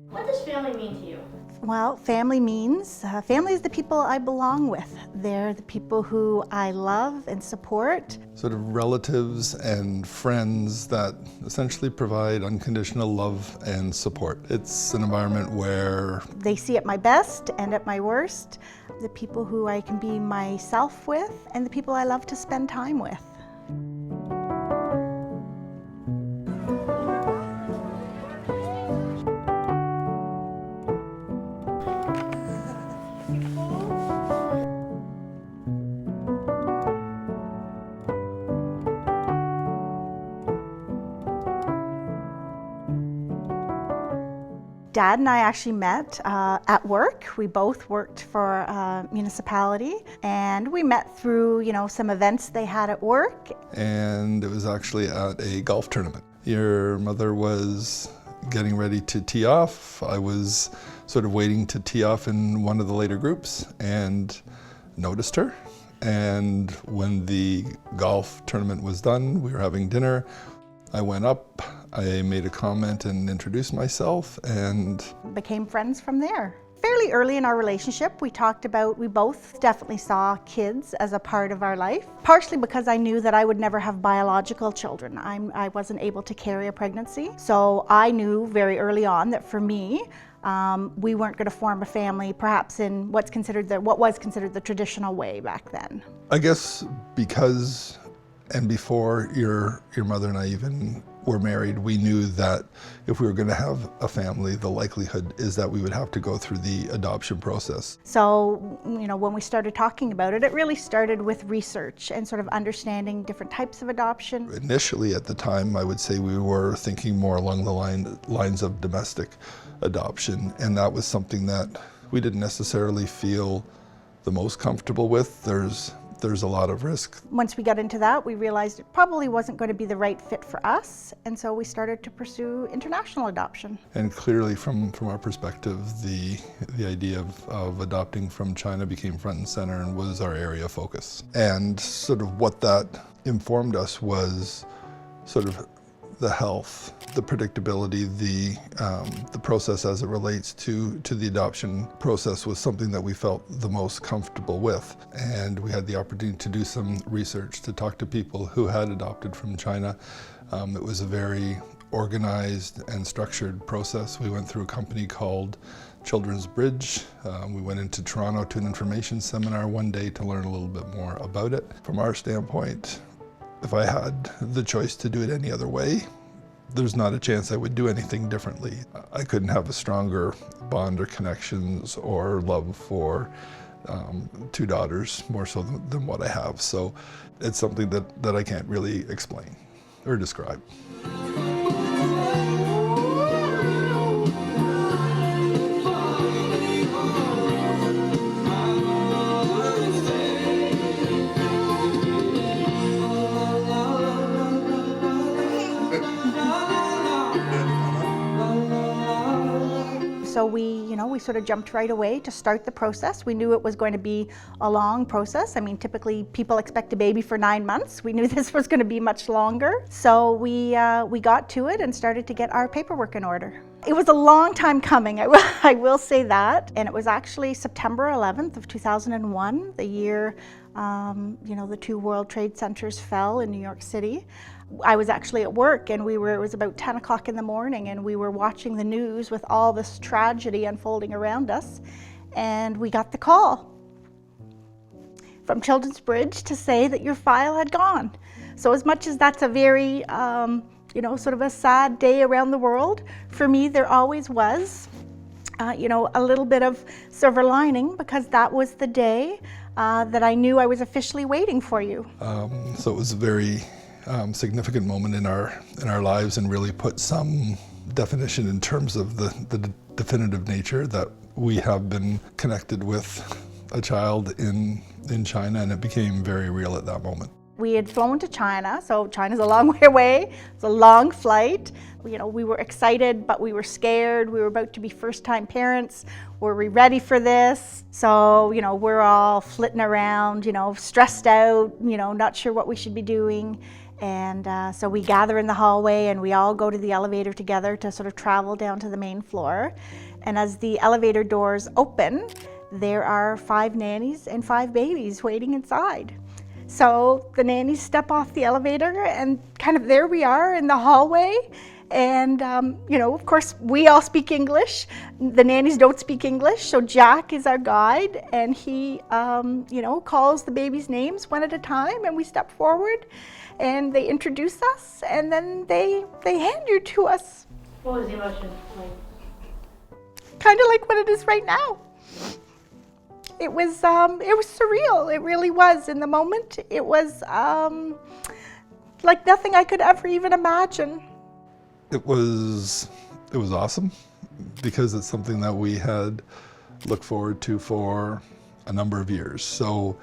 What does family mean to you? Well, family means, family is the people I belong with. They're the people who I love and support. Sort of relatives and friends that essentially provide unconditional love and support. It's an environment where They see at my best and at my worst, the people who I can be myself with, and the people I love to spend time with. Dad and I actually met at work. We both worked for a municipality, and we met through, some events they had at work. and it was actually at a golf tournament. Your mother was getting ready to tee off. I was sort of waiting to tee off in one of the later groups and noticed her. And when the golf tournament was done, we were having dinner. I went up, I made a comment and introduced myself, and Became friends from there. Fairly early in our relationship, we both definitely saw kids as a part of our life, partially because I knew that I would never have biological children. I wasn't able to carry a pregnancy, so I knew very early on that for me, we weren't going to form a family perhaps in what was considered the traditional way back then. I guess because and before your mother and I even were married, we knew that if we were going to have a family, the likelihood is that we would have to go through the adoption process. So, when we started talking about it, it really started with research and sort of understanding different types of adoption. Initially at the time, I would say we were thinking more along the lines of domestic adoption, and that was something that we didn't necessarily feel the most comfortable with. There's a lot of risk. Once we got into that, we realized it probably wasn't going to be the right fit for us, and so we started to pursue international adoption. And clearly from our perspective, the idea of adopting from China became front and center and was our area of focus. And sort of what that informed us was sort of the health, the predictability, the process as it relates to the adoption process was something that we felt the most comfortable with. And we had the opportunity to do some research, to talk to people who had adopted from China. It was a very organized and structured process. We went through a company called Children's Bridge. We went into Toronto to an information seminar one day to learn a little bit more about it. From our standpoint, if I had the choice to do it any other way, there's not a chance I would do anything differently. I couldn't have a stronger bond or connections or love for two daughters, more so than what I have. So it's something that I can't really explain or describe. So we sort of jumped right away to start the process. We knew it was going to be a long process. I mean, typically people expect a baby for 9 months. We knew this was going to be much longer. So we got to it and started to get our paperwork in order. It was a long time coming, I will say that. And it was actually September 11th of 2001, the year the two World Trade Centers fell in New York City. I was actually at work, and it was about 10 o'clock in the morning, and we were watching the news with all this tragedy unfolding around us, and we got the call from Children's Bridge to say that your file had gone. So as much as that's a very, sort of a sad day around the world, for me there always was, a little bit of silver lining, because that was the day that I knew I was officially waiting for you. So it was a very significant moment in our lives, and really put some definition in terms of the definitive nature that we have been connected with a child in China, and it became very real at that moment. We had flown to China, so China's a long way away. It's a long flight. We were excited, but we were scared. We were about to be first-time parents. Were we ready for this? So, we're all flitting around, stressed out, not sure what we should be doing. And so we gather in the hallway and we all go to the elevator together to sort of travel down to the main floor. And as the elevator doors open, there are 5 nannies and 5 babies waiting inside. So the nannies step off the elevator and kind of there we are in the hallway. And, you know, of course, we all speak English. The nannies don't speak English. So Jack is our guide and he, you know, calls the babies' names one at a time and we step forward and they introduce us and then they hand you to us. What was the emotion like? Kind of like what it is right now. It was surreal. It really was. In the moment, it was like nothing I could ever even imagine. It was awesome because it's something that we had looked forward to for a number of years. So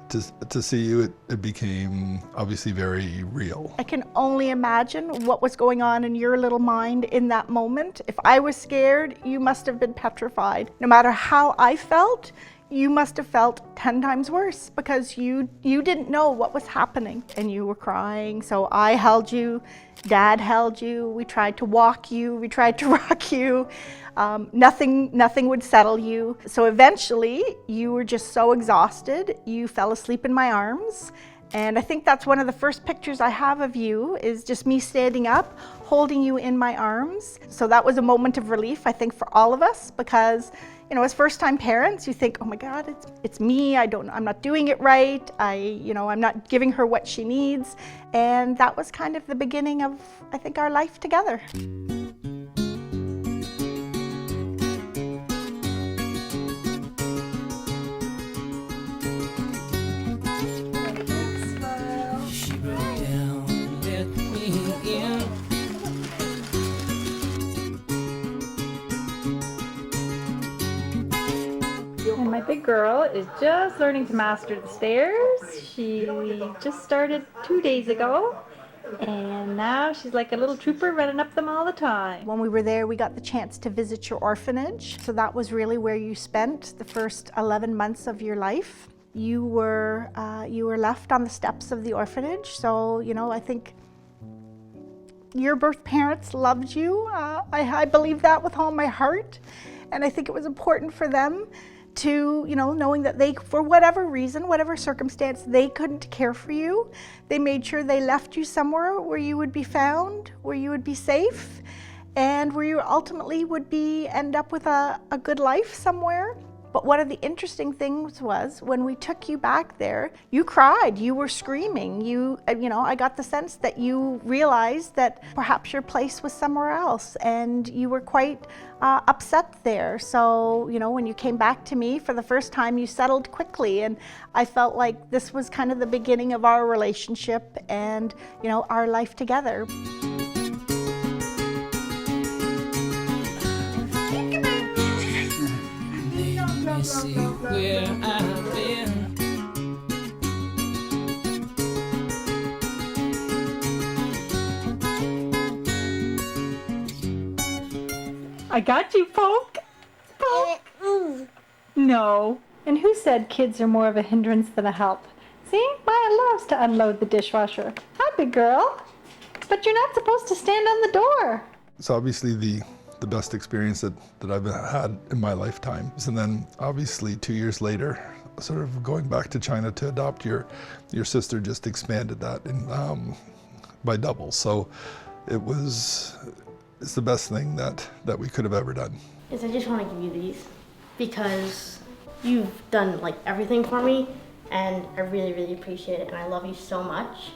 to see you, it became obviously very real. I can only imagine what was going on in your little mind in that moment. If I was scared, you must have been petrified. No matter how I felt, you must have felt 10 times worse because you didn't know what was happening and you were crying. So I held you, Dad held you, we tried to walk you, we tried to rock you. Nothing would settle you. So eventually you were just so exhausted, you fell asleep in my arms. And I think that's one of the first pictures I have of you is just me standing up, holding you in my arms. So that was a moment of relief, I think, for all of us because, you know, as first-time parents, you think, oh my God, it's me. I'm not doing it right. I'm not giving her what she needs. And that was kind of the beginning of, I think, our life together. And my big girl is just learning to master the stairs. She just started 2 days ago. And now she's like a little trooper running up them all the time. When we were there, we got the chance to visit your orphanage. So that was really where you spent the first 11 months of your life. You were left on the steps of the orphanage. So, you know, I think your birth parents loved you. I believe that with all my heart. And I think it was important for them to, you know, knowing that they, for whatever reason, whatever circumstance, they couldn't care for you. They made sure they left you somewhere where you would be found, where you would be safe, and where you ultimately would end up with a good life somewhere. But one of the interesting things was when we took you back there, you cried, you were screaming. You know, I got the sense that you realized that perhaps your place was somewhere else and you were quite upset there. So, you know, when you came back to me for the first time, you settled quickly and I felt like this was kind of the beginning of our relationship and, you know, our life together. See where I've been. I got you, Poke. Poke. No. And who said kids are more of a hindrance than a help? See, Maya loves to unload the dishwasher. Hi, big girl. But you're not supposed to stand on the door. It's obviously the best experience that I've had in my lifetime. And then obviously 2 years later, sort of going back to China to adopt your sister just expanded that by double. So it's the best thing that we could have ever done. I just want to give you these because you've done like everything for me and I really, really appreciate it and I love you so much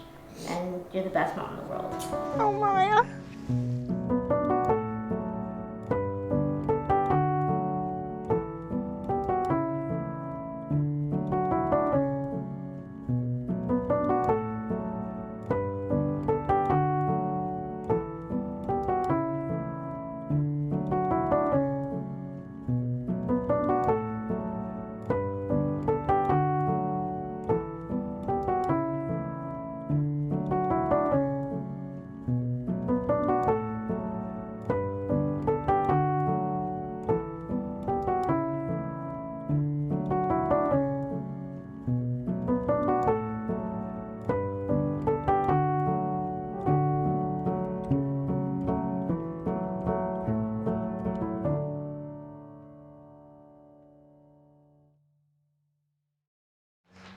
and you're the best mom in the world. Oh, Maya.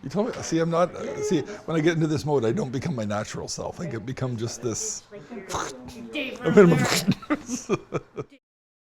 You told me. See, I'm not. See, when I get into this mode, I don't become my natural self. I become just this. Dave Rivera.